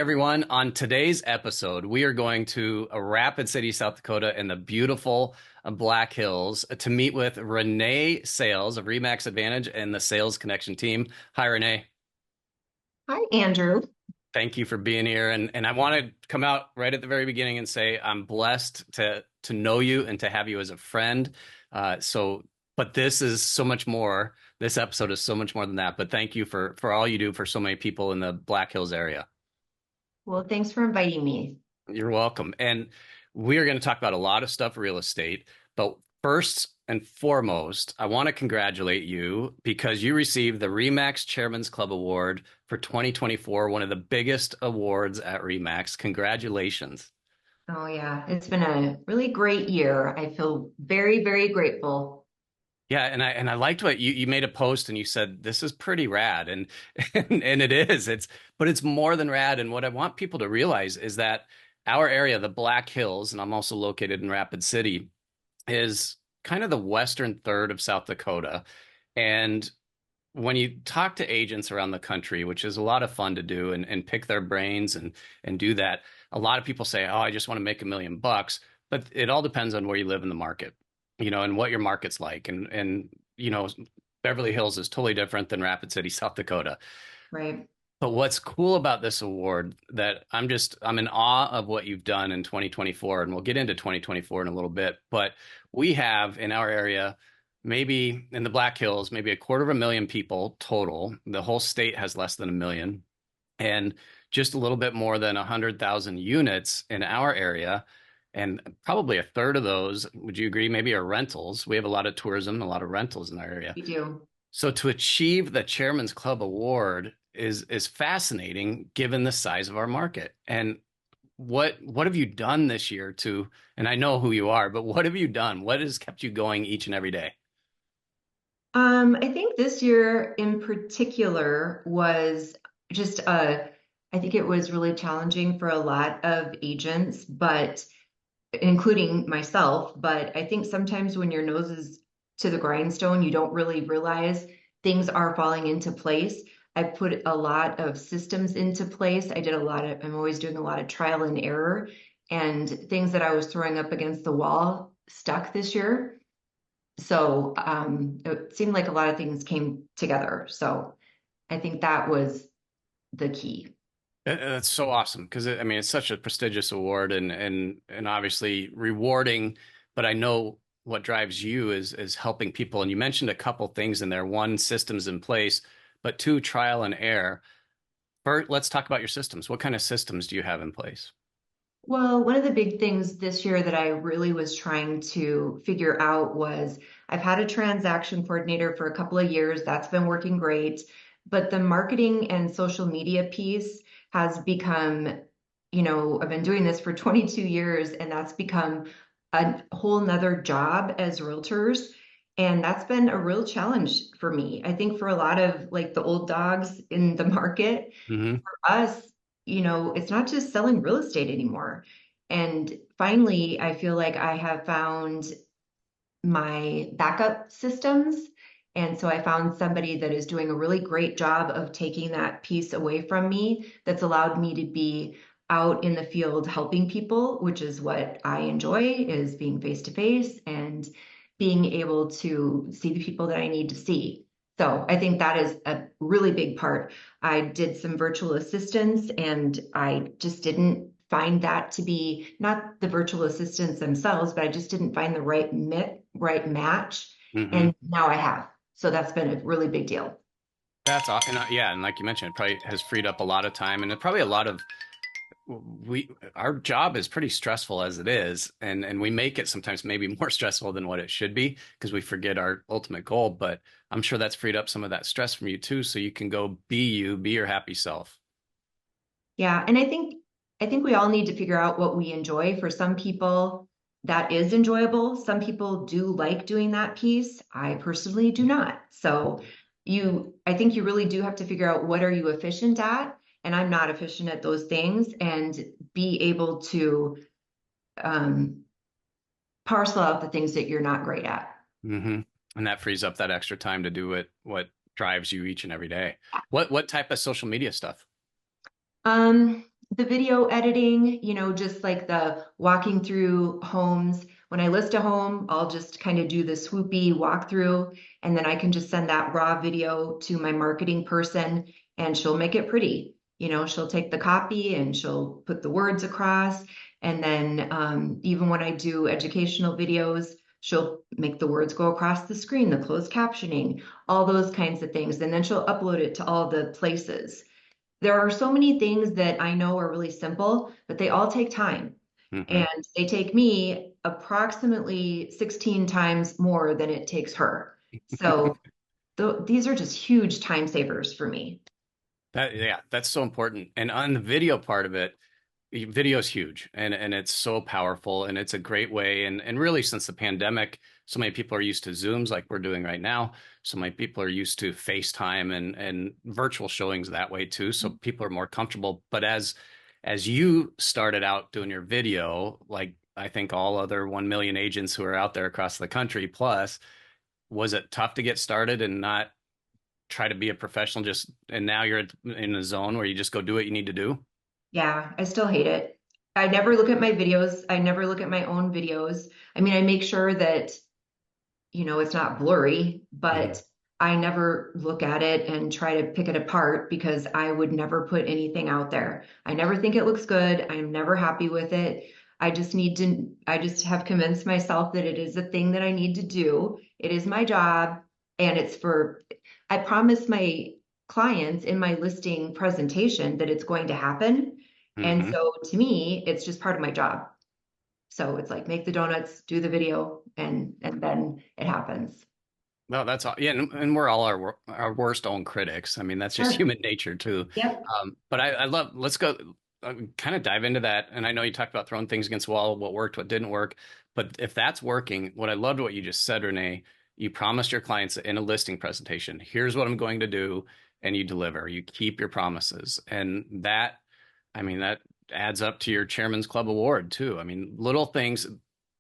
everyone. On today's episode, we are going to Rapid City, South Dakota, in the beautiful Black Hills to meet with Renee Sales of Remax Advantage and the Sales Connection team. Hi, Renee. Hi, Andrew. Thank you for being here. And I want to come out right at the very beginning and say I'm blessed to know you and to have you as a friend. But this is so much more. This episode is so much more than that. But thank you for all you do for so many people in the Black Hills area. Well, thanks for inviting me. You're welcome. And we are going to talk about a lot of stuff real estate. But first and foremost, I want to congratulate you because you received the REMAX Chairman's Club Award for 2024, one of the biggest awards at REMAX. Congratulations. Oh, yeah, it's been a really great year. I feel very, very grateful. Yeah, and I liked what you made a post and you said this is pretty rad and it is. But it's more than rad. And what I want people to realize is that our area, the Black Hills, and I'm also located in Rapid City, is kind of the western third of South Dakota. And when you talk to agents around the country, which is a lot of fun to do and pick their brains and do that, a lot of people say, "Oh, I just want to make $1 million," but it all depends on where you live in the market, and what your market's like. And Beverly Hills is totally different than Rapid City, South Dakota. Right. But what's cool about this award that I'm in awe of what you've done in 2024, and we'll get into 2024 in a little bit, but we have in our area, maybe in the Black Hills, maybe 250,000 people total. The whole state has less than 1 million, and just a little bit more than 100,000 units in our area. And probably a third of those, would you agree, maybe are rentals. We have a lot of tourism, a lot of rentals in our area. You do. So to achieve the Chairman's Club Award is fascinating given the size of our market. And what have you done this year to, and I know who you are, but what have you done? What has kept you going each and every day? I think this year in particular was just I think it was really challenging for a lot of agents, but including myself. But I think sometimes when your nose is to the grindstone, you don't really realize things are falling into place. I put a lot of systems into place. I'm always doing a lot of trial and error, and things that I was throwing up against the wall stuck this year. So it seemed like a lot of things came together. So I think that was the key. That's so awesome because I mean it's such a prestigious award and obviously rewarding, but I know what drives you is helping people. And you mentioned a couple things in there. One, systems in place, but two, trial and error. First, let's talk about your systems. What kind of systems do you have in place? Well, one of the big things this year that I really was trying to figure out was I've had a transaction coordinator for a couple of years. That's been working great. But the marketing and social media piece has become, I've been doing this for 22 years, and that's become a whole nother job as realtors. And that's been a real challenge for me. I think for a lot of like the old dogs in the market, Hmm. us, it's not just selling real estate anymore. And finally, I feel like I have found my backup systems. And so I found somebody that is doing a really great job of taking that piece away from me that's allowed me to be out in the field helping people, which is what I enjoy, is being face to face and being able to see the people that I need to see. So I think that is a really big part. I did some virtual assistants and I just didn't find that to be not the virtual assistants themselves, but I just didn't find the right match. Hmm. And now I have. So that's been a really big deal. That's awesome. And yeah, and like you mentioned, it probably has freed up a lot of time and it probably a lot of we our job is pretty stressful as it is, and we make it sometimes maybe more stressful than what it should be because we forget our ultimate goal. But I'm sure that's freed up some of that stress from you too, so you can go be you, be your happy self. Yeah, and I think we all need to figure out what we enjoy. For some people, that is enjoyable. Some people do like doing that piece. I personally do not. So I think you really do have to figure out what are you efficient at, and I'm not efficient at those things, and be able to um, parcel out the things that you're not great at. Hmm. And that frees up that extra time to do what drives you each and every day. What type of social media stuff? the video editing, just like the walking through homes. When I list a home, I'll just kind of do the swoopy walkthrough, and then I can just send that raw video to my marketing person, and she'll make it pretty. She'll take the copy and she'll put the words across. And then even when I do educational videos, she'll make the words go across the screen, the closed captioning, all those kinds of things. And then she'll upload it to all the places. There are so many things that I know are really simple, but they all take time. Hmm. And they take me approximately 16 times more than it takes her. So these are just huge time savers for me. Yeah, that's so important. And on the video part of it, video is huge and it's so powerful and it's a great way. And really since the pandemic, so many people are used to Zooms like we're doing right now. So many people are used to FaceTime and virtual showings that way too. So people are more comfortable. But as you started out doing your video, like I think all other 1 million agents who are out there across the country plus, was it tough to get started and not try to be a professional just and now you're in a zone where you just go do what you need to do? Yeah, I still hate it. I never look at my videos. I never look at my own videos. I mean, I make sure that it's not blurry, Mhm. but I never look at it and try to pick it apart because I would never put anything out there. I never think it looks good. I'm never happy with it. I just have convinced myself that it is a thing that I need to do. It is my job and I promise my clients in my listing presentation that it's going to happen. And Hmm. so to me, it's just part of my job. So it's like make the donuts, do the video, and then it happens. Well, that's all. Yeah, and we're all our worst own critics. I mean, that's just Sure. human nature too. Yep. But I love. Let's go kind of dive into that. And I know you talked about throwing things against the wall, what worked, what didn't work. But if that's working, what I loved what you just said, Renee. You promised your clients in a listing presentation, here's what I'm going to do, and you deliver. You keep your promises, and that, I mean, that adds up to your Chairman's Club award too. I mean, little things,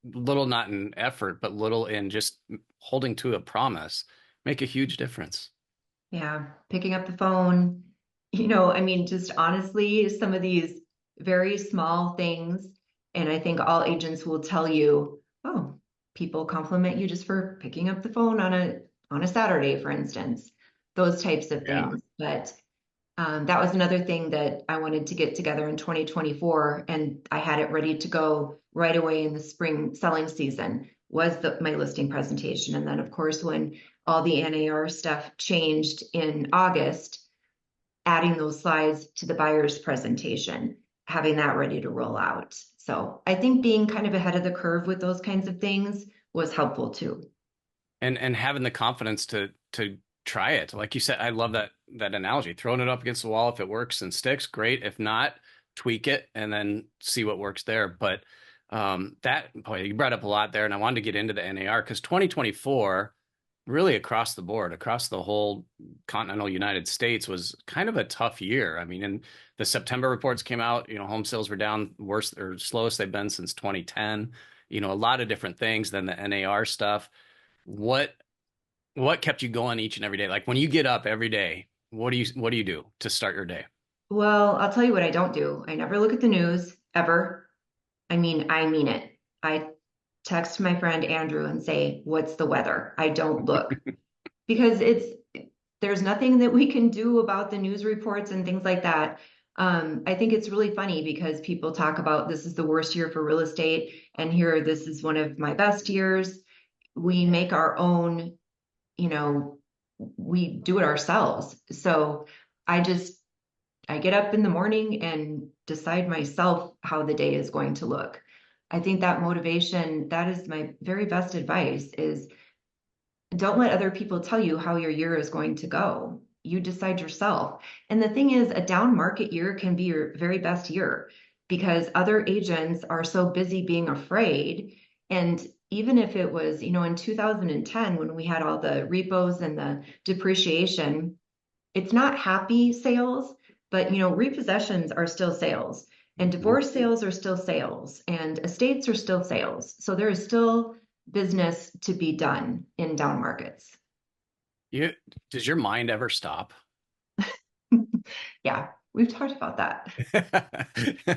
little not in effort, but little in just holding to a promise make a huge difference. Yeah. Picking up the phone, I mean, just honestly, some of these very small things. And I think all agents will tell you, oh, people compliment you just for picking up the phone on a Saturday, for instance, those types of Yeah. things. But that was another thing that I wanted to get together in 2024, and I had it ready to go right away in the spring selling season was my listing presentation. And then, of course, when all the NAR stuff changed in August, adding those slides to the buyer's presentation, having that ready to roll out. So I think being kind of ahead of the curve with those kinds of things was helpful too. And having the confidence to try it. Like you said, I love that analogy. Throwing it up against the wall, if it works and sticks, great. If not, tweak it and then see what works there. But that boy, you brought up a lot there, and I wanted to get into the NAR because 2024, really across the board, across the whole continental United States, was kind of a tough year. I mean, and the September reports came out, home sales were down worse or slowest they've been since 2010. A lot of different things than the NAR stuff. What what kept you going each and every day? Like when you get up every day, what do you do to start your day? Well, I'll tell you what I don't do. I never look at the news ever. I mean it. I text my friend Andrew and say, "What's the weather?" I don't look because there's nothing that we can do about the news reports and things like that. I think it's really funny because people talk about this is the worst year for real estate, and here this is one of my best years. We make our own, you know, we do it ourselves. So I just I get up in the morning and decide myself how the day is going to look. I think that motivation, that is my very best advice is don't let other people tell you how your year is going to go. You decide yourself. And the thing is, a down market year can be your very best year because other agents are so busy being afraid. And even if it was, in 2010, when we had all the repos and the depreciation, it's not happy sales, but repossessions are still sales and Mhm. divorce sales are still sales and estates are still sales. So there is still business to be done in down markets. You does your mind ever stop? Yeah. We've talked about that.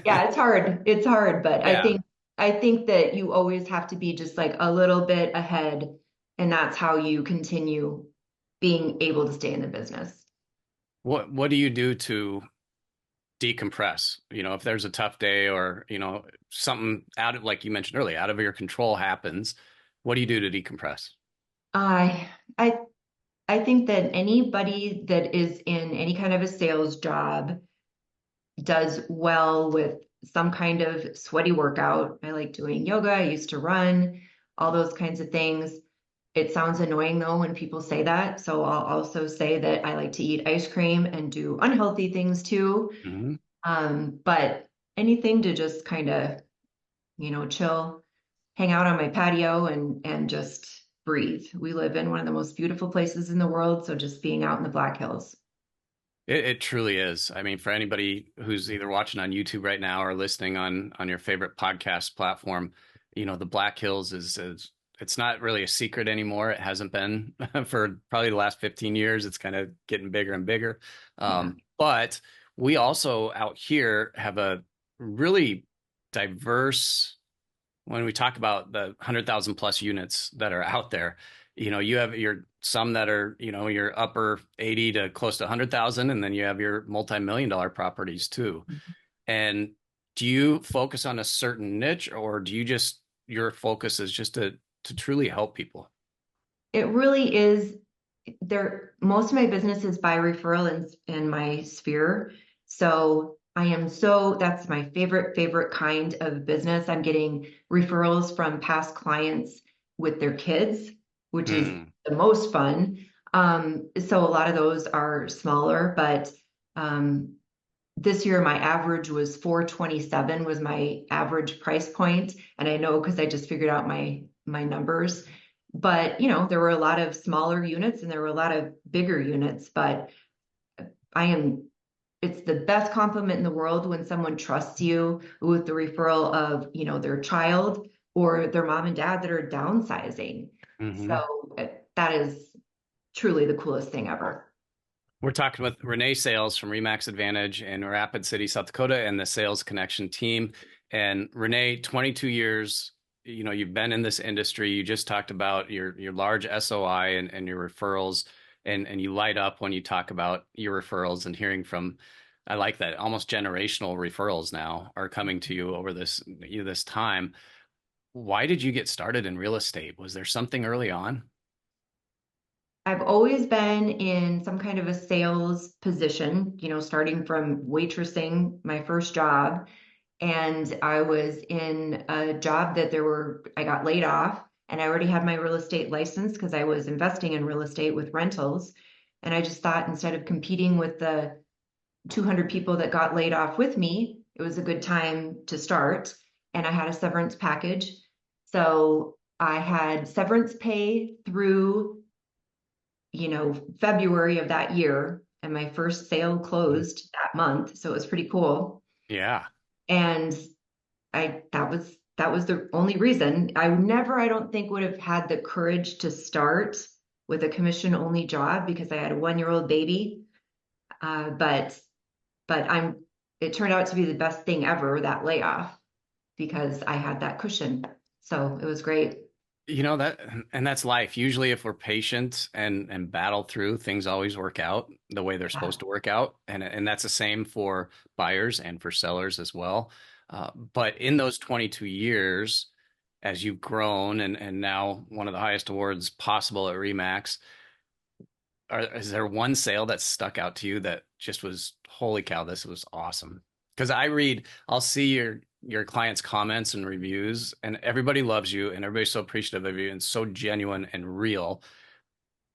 Yeah, it's hard. It's hard, but Yeah. I think that you always have to be just like a little bit ahead, and that's how you continue being able to stay in the business. What do you do to decompress? If there's a tough day or, something out of, like you mentioned earlier, out of your control happens, what do you do to decompress? I I I think that anybody that is in any kind of a sales job does well with some kind of sweaty workout. I like doing yoga. I used to run, all those kinds of things. It sounds annoying though when people say that. So I'll also say that I like to eat ice cream and do unhealthy things too. Hmm. But anything to just kind of, chill, hang out on my patio and just breathe. We live in one of the most beautiful places in the world, so just being out in the Black Hills. It truly is. I mean, for anybody who's either watching on YouTube right now or listening on your favorite podcast platform, the Black Hills is it's not really a secret anymore. It hasn't been for probably the last 15 years. It's kind of getting bigger and bigger. Yeah. But we also out here have a really diverse when we talk about the 100,000 plus units that are out there, you have your some that are, your upper 80 to close to 100,000, and then you have your multi-million dollar properties too. And do you focus on a certain niche, or do you just your focus is just to truly help people? It really is there. Most of my business is by referral in my sphere. So that's my favorite kind of business. I'm getting referrals from past clients with their kids, which is Hmm. the most fun. So a lot of those are smaller, but um, this year my average was 427 was my average price point, and I know because I just figured out my numbers. But there were a lot of smaller units and there were a lot of bigger units, but I am it's the best compliment in the world when someone trusts you with the referral of their child or their mom and dad that are downsizing. Hmm. So that is truly the coolest thing ever. We're talking with Renee Sales from Remax Advantage in Rapid City, South Dakota, and the Sales Connection team. And Renee, 22 years, you've been in this industry. You just talked about your large SOI and your referrals, and you light up when you talk about your referrals and hearing from, I like that, almost generational referrals now are coming to you over this time. Why did you get started in real estate? Was there something early on? I've always been in some kind of a sales position, starting from waitressing, my first job. And I was in a job that I got laid off and I already had my real estate license because I was investing in real estate with rentals. And I just thought instead of competing with the 200 people that got laid off with me, it was a good time to start. And I had a severance package. So I had severance pay through February of that year, and my first sale Mm. closed that month, so it was pretty cool. Yeah. And that was the only reason. I don't think, would have had the courage to start with a commission only job because I had a 1-year-old baby. But it turned out to be the best thing ever, that layoff, because I had that cushion. So it was great. That, and that's life. Usually, if we're patient and battle through, things always work out the way they're Yeah. supposed to work out, and that's the same for buyers and for sellers as well. But in those 22 years, as you've grown and now one of the highest awards possible at Remax, is there one sale that stuck out to you that just was, holy cow, this was awesome? Because I'll see your clients' comments and reviews, and everybody loves you, and everybody's so appreciative of you, and so genuine and real.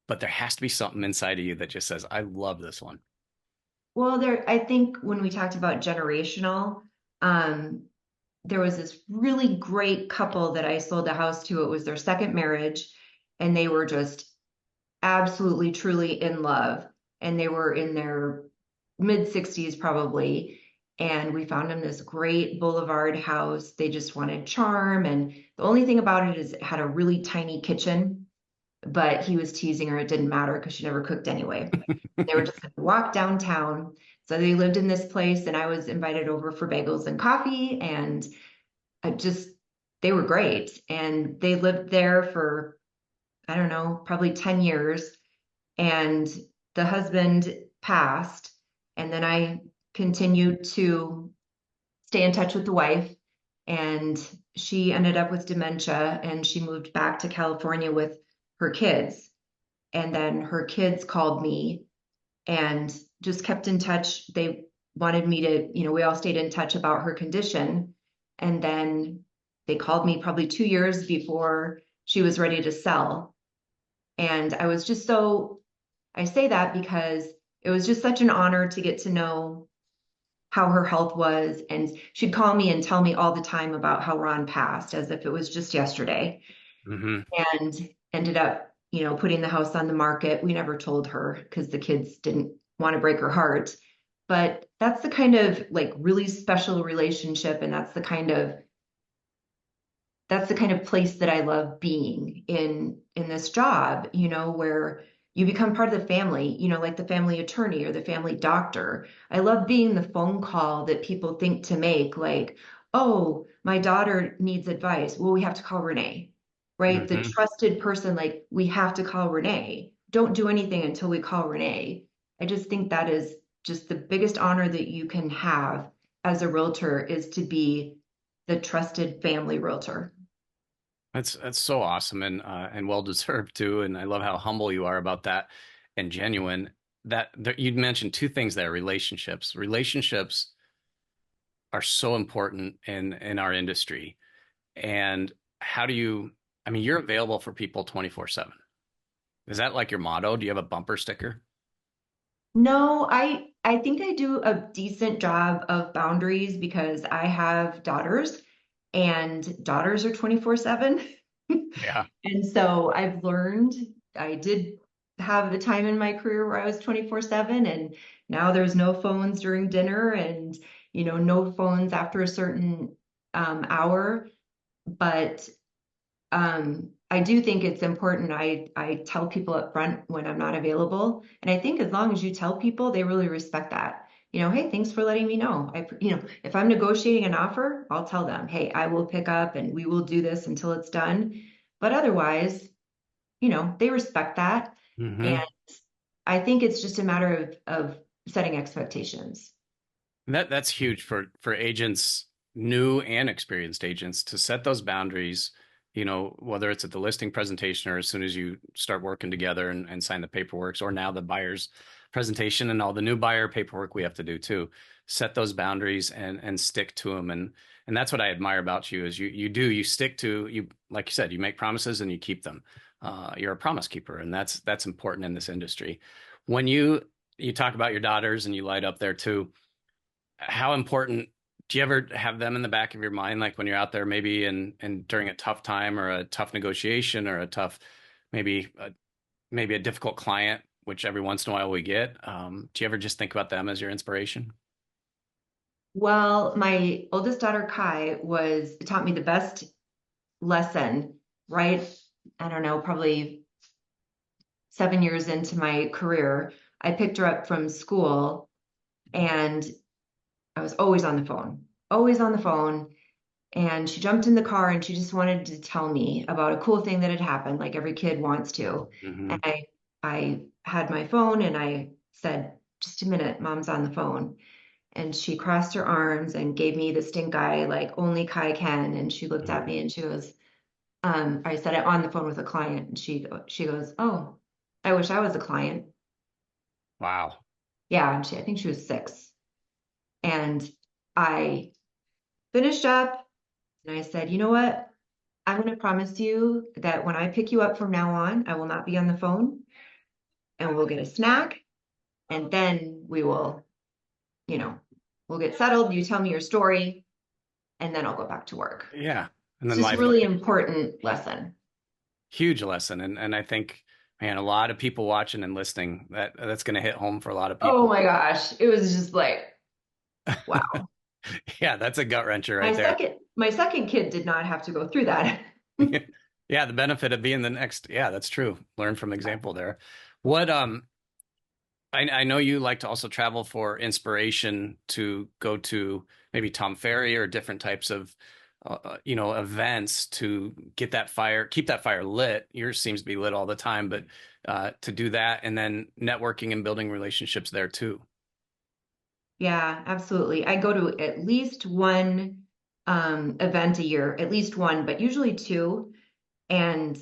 But there has to be something inside of you that just says, "I love this one." Well, I think when we talked about generational, um, there was this really great couple that I sold a house to. It was their second marriage, and they were just absolutely, truly in love. And they were in their mid 60s probably. And we found them this great boulevard house. They just wanted charm. And the only thing about it is it had a really tiny kitchen, but he was teasing her. It didn't matter because she never cooked anyway. They were just going to walk downtown. So they lived in this place, and I was invited over for bagels and coffee, and I just, they were great. And they lived there for, I don't know, probably 10 years. And the husband passed. And then I continued to stay in touch with the wife. And she ended up with dementia and she moved back to California with her kids. And then her kids called me and just kept in touch. They wanted me to, we all stayed in touch about her condition. And then they called me probably 2 years before she was ready to sell. And I was just so, I say that because it was just such an honor to get to know how her health was. And she'd call me and tell me all the time about how Ron passed as if it was just yesterday, Hmm. and ended up, putting the house on the market. We never told her because the kids didn't want to break her heart. But that's the kind of like really special relationship. And that's the kind of place that I love being in this job, where you become part of the family, like the family attorney or the family doctor. I love being the phone call that people think to make, like, oh, my daughter needs advice. Well, we have to call Renee, right? The Hmm. trusted person, like, we have to call Renee. Don't do anything until we call Renee. I just think that is just the biggest honor that you can have as a realtor, is to be the trusted family realtor. That's so awesome and well deserved too. And I love how humble you are about that and genuine. You'd mentioned two things there: relationships. Relationships are so important in our industry. And how do you? I mean, you're available for people 24/7. Is that like your motto? Do you have a bumper sticker? No, I think I do a decent job of boundaries because I have daughters and daughters are 24/7. Yeah. And so I've learned, I did have the time in my career where I was 24/7, and now there's no phones during dinner, and no phones after a certain hour. But I do think it's important. I tell people up front when I'm not available, and I think as long as you tell people, they really respect that. Hey, thanks for letting me know. If I'm negotiating an offer, I'll tell them, hey, I will pick up and we will do this until it's done. But otherwise, they respect that, and Hmm. I think it's just a matter of setting expectations. That's huge for agents, new and experienced agents, to set those boundaries, whether it's at the listing presentation or as soon as you start working together and sign the paperwork, or now the buyer's presentation and all the new buyer paperwork we have to do too. Set those boundaries and stick to them. And that's what I admire about you is you stick to you, like you said, you make promises and you keep them. You're a promise keeper, and that's important in this industry. When you talk about your daughters and you light up there too, how important do you ever have them in the back of your mind, like when you're out there maybe and during a tough time or a tough negotiation or a tough maybe a difficult client, which every once in a while we get, do you ever just think about them as your inspiration? Well, my oldest daughter Kai was taught me the best lesson, right? I don't know, probably 7 years into my career. I picked her up from school and I was always on the phone. And she jumped in the car and she just wanted to tell me about a cool thing that had happened, like every kid wants to. And Hmm. I had my phone and I said, just a minute, mom's on the phone. And she crossed her arms and gave me the stink eye, like only Kai can. And she looked at Hmm. me and she goes, I said it on the phone with a client, and she goes, "Oh, I wish I was a client." Wow. Yeah, and I think she was 6. And I finished up and I said, "You know what? I'm going to promise you that when I pick you up from now on, I will not be on the phone, and we'll get a snack, and then you know, we'll get settled. You tell me your story, and then I'll go back to work." Yeah. And It's then just a life, really important lesson. huge lesson. And I think, man, a lot of people watching and listening, that's going to hit home for a lot of Oh people. my gosh, it was just like, wow. Yeah, that's a gut wrencher My right there. second my second kid did not have to go through that. Yeah, the benefit of being the next. Yeah, that's true. Learn from example there. What I know you like to also travel for inspiration to go to maybe Tom Ferry or different types of events to get that fire, keep that fire lit. Yours seems to be lit all the time, but to do that and then networking and building relationships there too. Yeah, absolutely. I go to at least one event a year, at least one, but usually two. And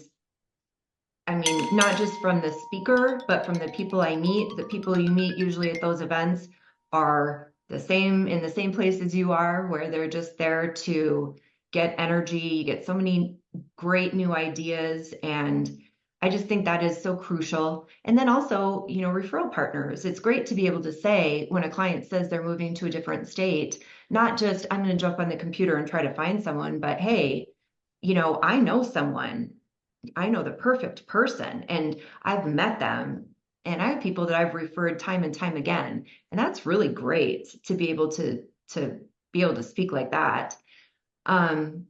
I mean, not just from the speaker, but from the people I meet. The people you meet usually at those events are the same in the same place as you are, where they're just there to get energy. You get so many great new ideas. And I just think that is so crucial. And then also, referral partners. It's great to be able to say when a client says they're moving to a different state, not just I'm going to jump on the computer and try to find someone, but hey, I know someone. I know the perfect person and I've met them and I have people that I've referred time and time again. And that's really great to be able to be able to speak like that. Um,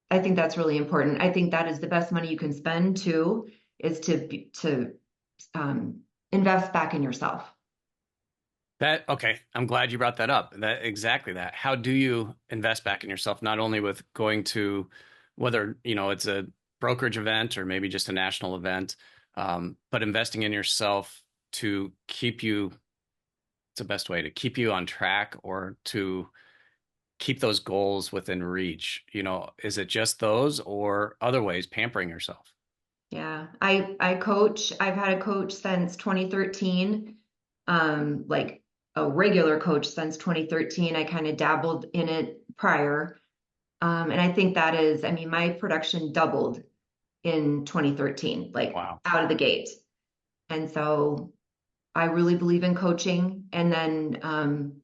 I think that's really important. I think that is the best money you can spend too, is to um, invest back in yourself. That okay, I'm glad you brought that up. That exactly that. How do you invest back in yourself, not only with going to whether, it's a brokerage event or maybe just a national event, but investing in yourself to keep you, it's the best way to keep you on track or to keep those goals within reach. Is it just those or other ways pampering yourself? Yeah, I coach. I've had a coach since 2013, like a regular coach since 2013. I kind of dabbled in it prior. And I think that is, I mean, my production doubled in 2013, like Wow. out of the gate. And so I really believe in coaching. And then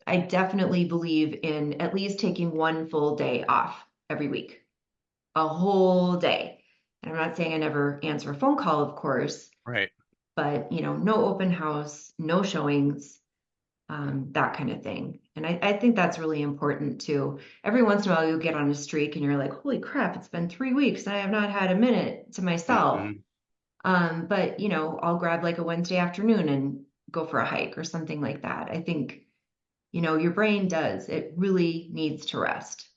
I definitely believe in at least taking one full day off every week, a whole day. And I'm not saying I never answer a phone call, of course, Right. but no open house, no showings, that kind of thing. And I think that's really important too. Every once in a while, you'll get on a streak and you're like, holy crap, it's been 3 weeks and I have not had a minute to myself. Hmm. But I'll grab like a Wednesday afternoon and go for a hike or something like that. I think, your brain does, it really needs to rest.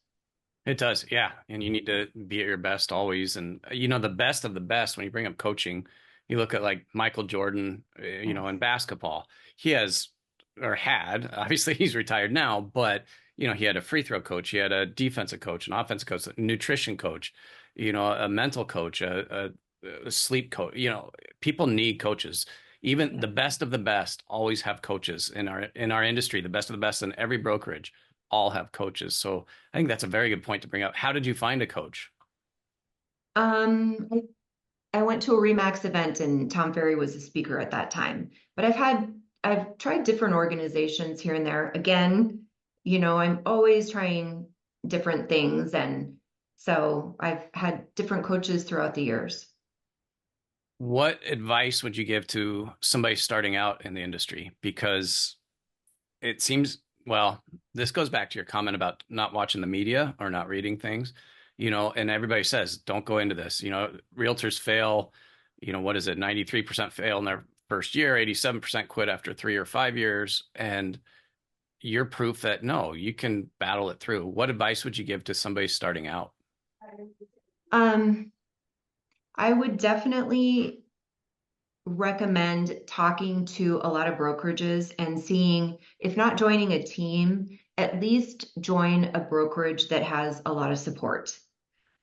It does, yeah. And you need to be at your best always. And the best of the best when you bring up coaching, you look at like Michael Jordan, Yes. in basketball. He has or had, obviously he's retired now, but he had a free throw coach, he had a defensive coach, an offensive coach, a nutrition coach, a mental coach, a sleep coach. People need coaches. Even Yeah. the best of the best always have coaches in our industry. The best of the best in every brokerage all have coaches. So I think that's a very good point to bring up. How did you find a coach? I went to a Remax event and Tom Ferry was a speaker at that time. But I've tried different organizations here and there. Again, I'm always trying different things. And so I've had different coaches throughout the years. What advice would you give to somebody starting out in the industry? Because it seems, well, this goes back to your comment about not watching the media or not reading things, and everybody says, don't go into this. Realtors fail, what is it? 93% fail in their first year, 87% quit after 3 or 5 years. And you're proof that no, you can battle it through. What advice would you give to somebody starting out? Um, I would definitely recommend talking to a lot of brokerages and seeing, if not joining a team, at least join a brokerage that has a lot of support,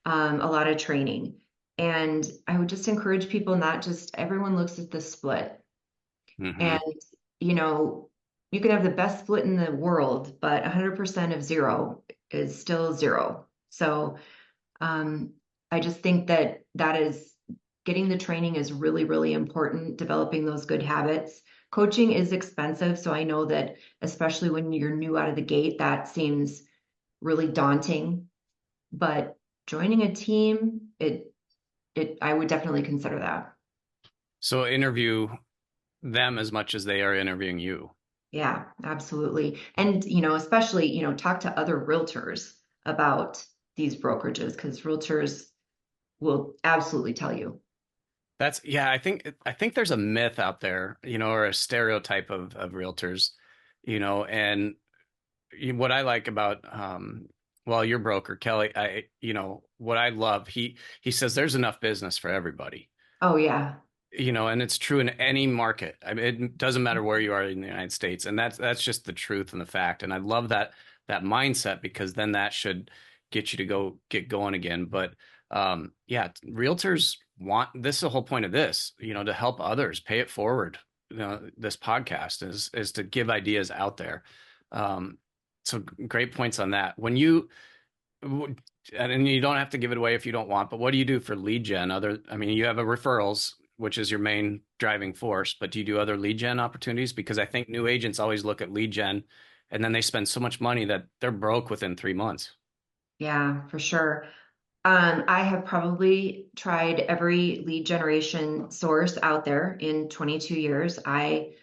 a lot of training. And I would just encourage people, not just everyone looks at the split. And, Hmm. you know, you can have the best split in the world, but 100% of zero is still zero. So um, I just think that that is getting the training is really, really important, developing those good habits. Coaching is expensive. So I know that especially when you're new out of the gate, that seems really daunting. But joining a team, I would definitely consider that. So interview them as much as they are interviewing you. Yeah, absolutely. And, especially, talk to other realtors about these brokerages because realtors will absolutely tell you. That's yeah, I think there's a myth out there, or a stereotype of realtors, and what I like about well, your broker, Kelly, what I love, he says there's enough business for everybody. Oh yeah. And it's true in any market. I mean, it doesn't matter where you are in the United States, and that's just the truth and the fact. And I love that mindset because then that should get you to get going again. But yeah, realtors want this is the whole point of this, to help others pay it forward. This podcast is to give ideas out there. Um, so great points on that. And you don't have to give it away if you don't want, but what do you do for lead gen? I mean, you have a referrals, which is your main driving force, but do you do other lead gen opportunities? Because I think new agents always look at lead gen and then they spend so much money that they're broke within 3 months. Yeah, for sure. I have probably tried every lead generation source out there in 22 years. I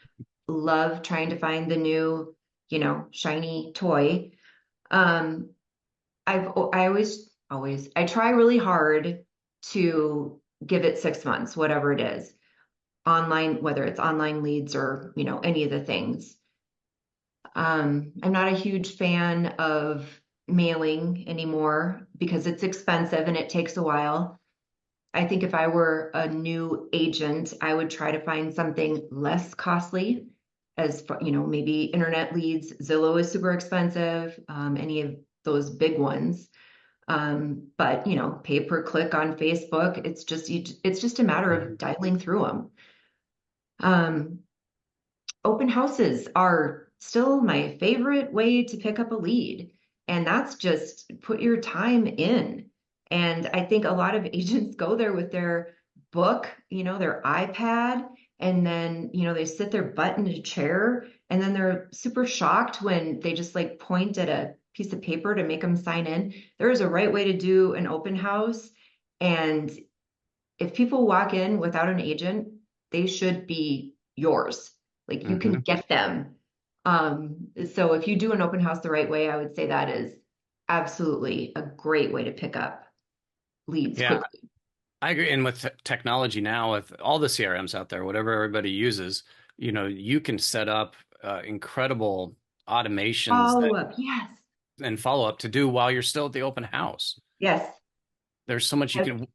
love trying to find the new, shiny toy. Um, I always, I try really hard to give it 6 months, whatever it is, online, whether it's online leads or, any of the things. I'm not a huge fan of mailing anymore because it's expensive and it takes a while. I think if I were a new agent, I would try to find something less costly maybe internet leads. Zillow is super expensive, any of those big ones. But pay per click on Facebook. It's just a matter of Mhm. dialing through them. Um, Open houses are still my favorite way to pick up a lead. And that's just put your time in. And I think a lot of agents go there with their book, their iPad, and then, they sit their butt in a chair and then they're super shocked when they just like point at a piece of paper to make them sign in. There is a right way to do an open house. And if people walk in without an agent, they should be yours. Like you can Mhm. get them. So if you do an open house the right way, I would say that is absolutely a great way to pick up leads Yeah, quickly. I agree. And with technology now, with all the CRMs out there, whatever everybody uses, you can set up incredible automations Follow that up. Yes. and follow up to do while you're still at the open house. Yes. There's so much you I, can.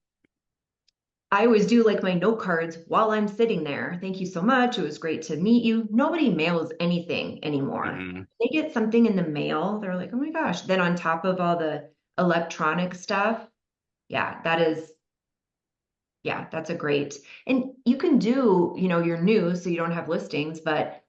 I always do like my note cards while I'm sitting there. Thank you so much. It was great to meet you. Nobody mails anything anymore. Mhm. They get something in the mail. They're like, oh my gosh. Then on top of all the electronic stuff, yeah, that's a great. And you can do, you're new, so you don't have listings, but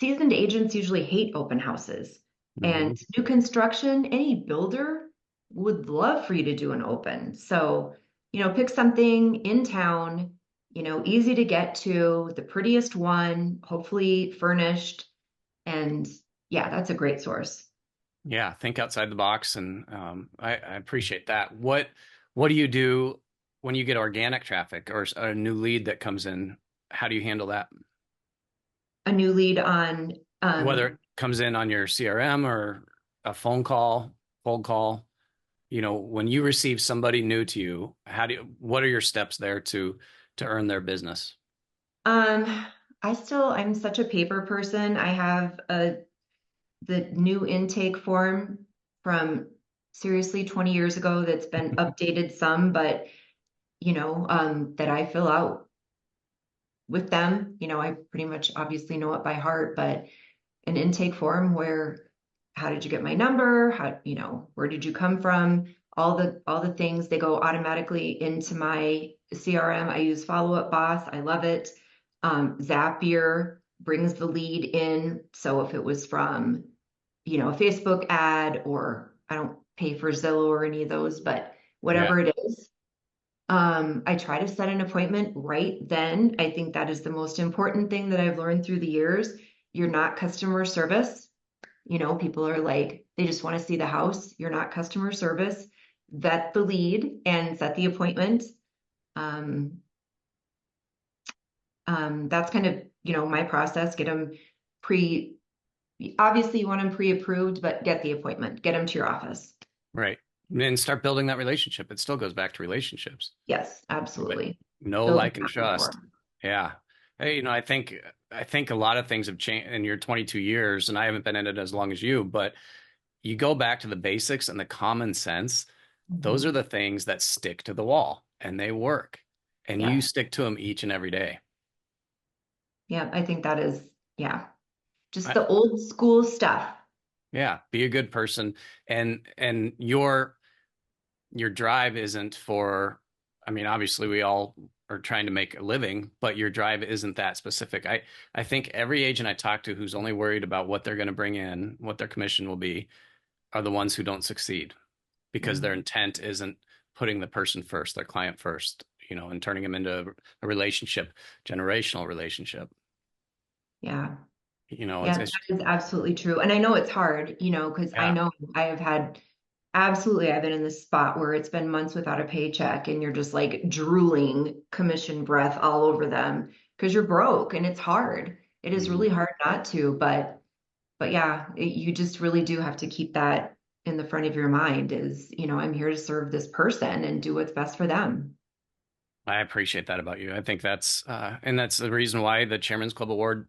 seasoned agents usually hate open houses. And Mhm. new construction, any builder would love for you to do an open. So, pick something in town, easy to get to, the prettiest one, hopefully furnished. And yeah, that's a great source. Yeah, think outside the box, and I appreciate that. What do you do when you get organic traffic or a new lead that comes in? How do you handle that? A new lead on, Whether it comes in on your CRM or a phone call, cold call, when you receive somebody new to you, what are your steps there to earn their business? um, I'm such a paper person. I have the new intake form from seriously 20 years ago that's been updated some, but that I fill out with them. I pretty much obviously know it by heart, but an intake form where how did you get my number? Where did you come from? All the things they go automatically into my CRM. I use Follow Up Boss. I love it. Zapier brings the lead in. So if it was from, a Facebook ad, or I don't pay for Zillow or any of those, but Yeah, whatever it is, I try to set an appointment right then. I think that is the most important thing that I've learned through the years. You're not customer service. People are like, they just want to see the house. You're not customer service. Vet the lead and set the appointment. Um, that's kind of, my process. Get them obviously you want them pre-approved, but get the appointment, get them to your office. right. And start building that relationship. It still goes back to relationships. Yes, But absolutely. know, Building like, and that trust. rapport. Yeah. Hey, I think a lot of things have changed in your 22 years, and I haven't been in it as long as you, but you go back to the basics and the common sense. Those are Mhm. the things that stick to the wall and they work. And you Yeah. stick to them each and every day. Yeah. I think that is, yeah, just I, the old school stuff. yeah, be a good person. And your drive isn't for, I mean, obviously we all are trying to make a living, but your drive isn't that specific. I think every agent I talk to who's only worried about what they're going to bring in, what their commission will be, are the ones who don't succeed because Yeah. their intent isn't putting the person first, their client first, and turning them into a relationship, generational relationship. Yeah. It's, Yeah, it's that is absolutely true. And I know it's hard, because I yeah. know I have had absolutely, I've been in this spot where it's been months without a paycheck and you're just like drooling commission breath all over them because you're broke and it's hard. It is Mhm. really hard not to, but yeah, you just really do have to keep that in the front of your mind is, I'm here to serve this person and do what's best for them. I appreciate that about you. I think and that's the reason why the Chairman's Club Award,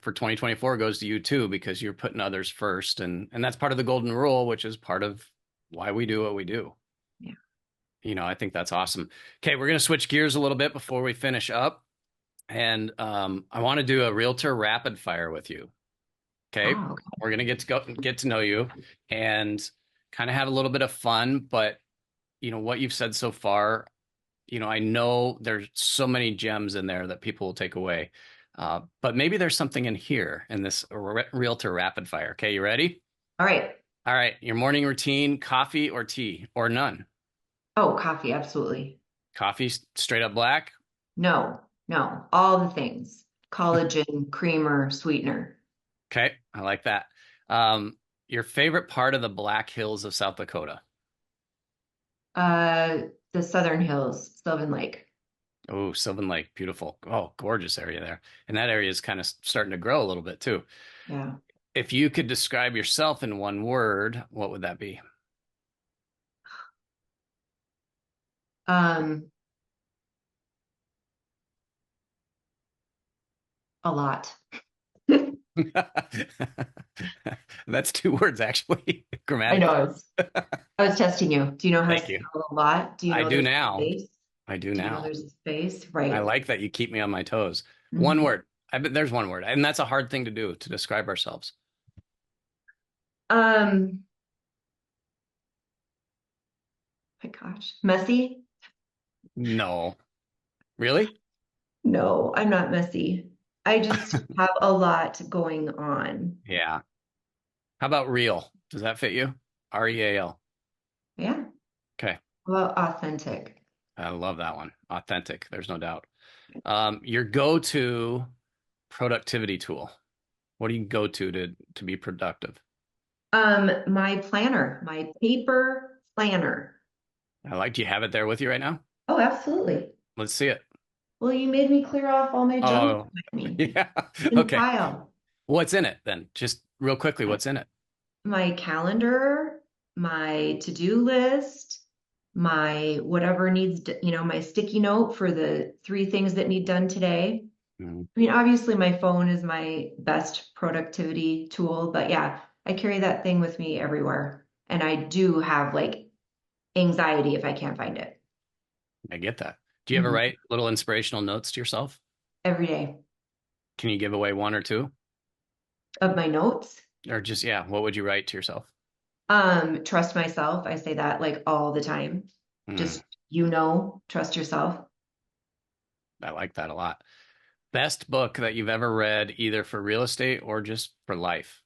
for 2024 goes to you too, because you're putting others first. And that's part of the golden rule, which is part of why we do what we do. Yeah. I think that's awesome. Okay, we're going to switch gears a little bit before we finish up. And I want to do a realtor rapid fire with you. Okay. Oh, We're going to get to know you and kind of have a little bit of fun, but what you've said so far, I know there's so many gems in there that people will take away. But maybe there's something in here in this realtor rapid fire. Okay, you ready? all right. All right, your morning routine, coffee or tea or none? Oh, coffee, absolutely. Coffee straight up black. No, no, all the things. Collagen, creamer, sweetener. Okay, I like that. Um, your favorite part of the Black Hills of South Dakota? Uh, the Southern Hills, Sylvan Lake. Oh, Sylvan Lake, beautiful. Oh, gorgeous area there. And that area is kind of starting to grow a little bit too. Yeah. If you could describe yourself in one word, what would that be? Um, a lot. That's two words, actually, I know grammatically. I was testing you. Do you know how to Thank you. spell a lot? Do you I know do there's a now. space? I do Do you know now. there's a space? I Right. like that you keep me on my toes. One Mhm. word. I bet there's one word, and that's a hard thing to do to describe ourselves. Um, my gosh. Messy? No. Really? No, I'm not messy. I just have a lot going on. Yeah. How about real? Does that fit you? Real. Yeah. Okay. Well, authentic. I love that one. Authentic. There's no doubt. Your go-to productivity tool. What do you go to be productive? My planner, my paper planner. Do you have it there with you right now? Oh, absolutely. Let's see it. Well, you made me clear off all my junk Oh, behind me yeah. in the Okay. pile. What's in it then? Just real quickly, what's in it? My calendar, my to-do list, my whatever needs, my sticky note for the three things that need done today. Mm, I mean, obviously my phone is my best productivity tool, but yeah, I carry that thing with me everywhere. And I do have like anxiety if I can't find it. I get that. Do you ever Mhm. write little inspirational notes to yourself? Every day Can you give away one or two? of my notes. Or just, yeah, what would you write to yourself? Trust myself. I say that like all the time. Mm, Just, trust yourself. I like that a lot. Best book that you've ever read, either for real estate or just for life?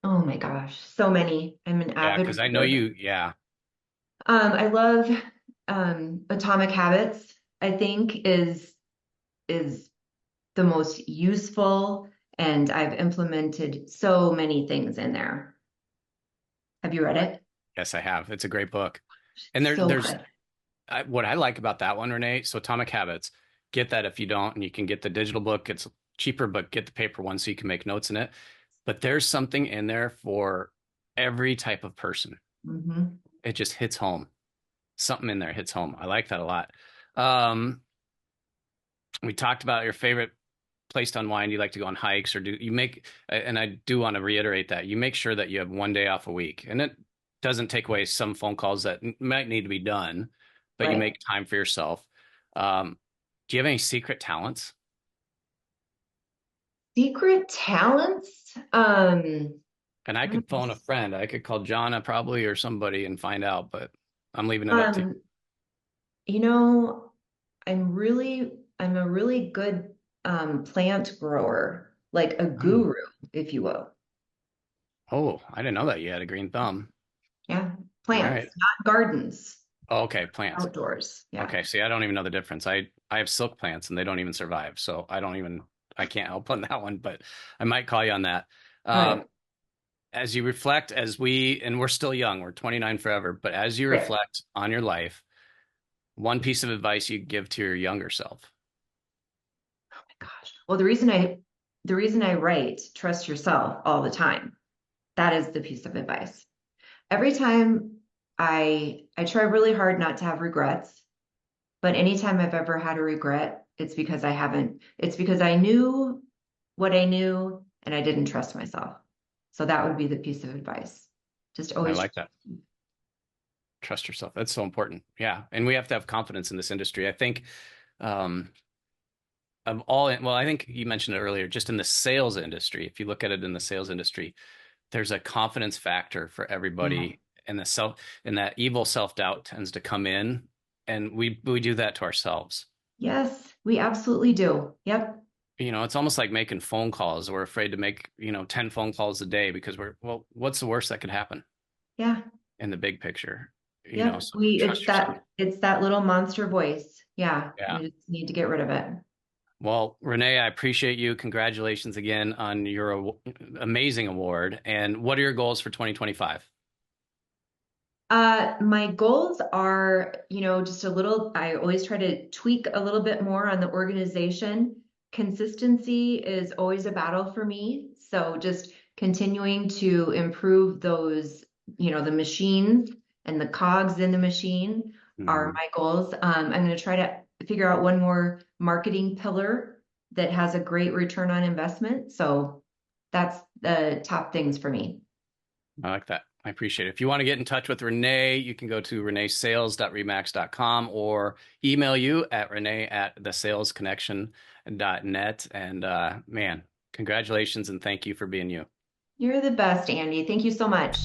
Oh my gosh, so many. I'm an Yeah, avid because I know reader. yeah. I love Atomic Habits, I think is the most useful, and I've implemented so many things in there. Have you read it? Yes, I have. It's a great book. And So good. what I like about that one, Renee. So Atomic Habits, get that if you don't, and you can get the digital book. It's cheaper, but get the paper one so you can make notes in it. But there's something in there for every type of person. Hmm. It just hits home. Something in there hits home. I like that a lot. Um, we talked about your favorite place to unwind. You like to go on hikes or do you make, and I do want to reiterate that you make sure that you have one day off a week. And it doesn't take away some phone calls that might need to be done, but you Right. make time for yourself. Do you have any secret talents? Secret talents? And I I don't could know. phone a friend. I could call Jonna probably or somebody and find out, but I'm leaving it up to you. Um, you know, I'm a really good plant grower, like a Hmm. guru, if you will. Oh, I didn't know that you had a green thumb. Yeah. All Plants, right. not gardens, Oh, okay, plants. outdoors. Yeah. Okay, see, I don't even know the difference. I have silk plants and they don't even survive, so I can't help on that one, but I might call you on that. Right. Um, as you reflect, and we're still young, we're 29 forever, but as you Right. reflect on your life, one piece of advice you give to your younger self. Gosh. Well, the reason I write trust yourself all the time, that is the piece of advice. Every time I try really hard not to have regrets, but anytime I've ever had a regret, it's because I knew what I knew and I didn't trust myself. So that would be the piece of advice. Just I always like that. Trust yourself. That's so important. Yeah, and we have to have confidence in this industry. I think um, of all, well, I think you mentioned it earlier, just in the sales industry. If you look at it in the sales industry, there's a confidence factor for yeah. everybody, and that evil self-doubt tends to come in, and we do that to ourselves. Yes, we absolutely do. Yep. It's almost like making phone calls. We're afraid to make 10 phone calls a day because what's the worst that could happen Yeah. in the big picture? Yep. So trust yourself. It's that little monster voice. Yeah. Yeah. We just need to get rid of it. Well, Renee, I appreciate you. Congratulations again on your amazing award. And what are your goals for 2025? My goals are, just a little, I always try to tweak a little bit more on the organization. Consistency is always a battle for me. So just continuing to improve those, the machines and the cogs in the machine are Mhm. my goals. I'm going to try to figure out one more marketing pillar that has a great return on investment. So that's the top things for me. I like that. I appreciate it. If you want to get in touch with Renee, you can go to reneesales.remax.com or email you at renee@thesalesconnection.net. And man, congratulations and thank you for being you. You're the best, Andy. Thank you so much.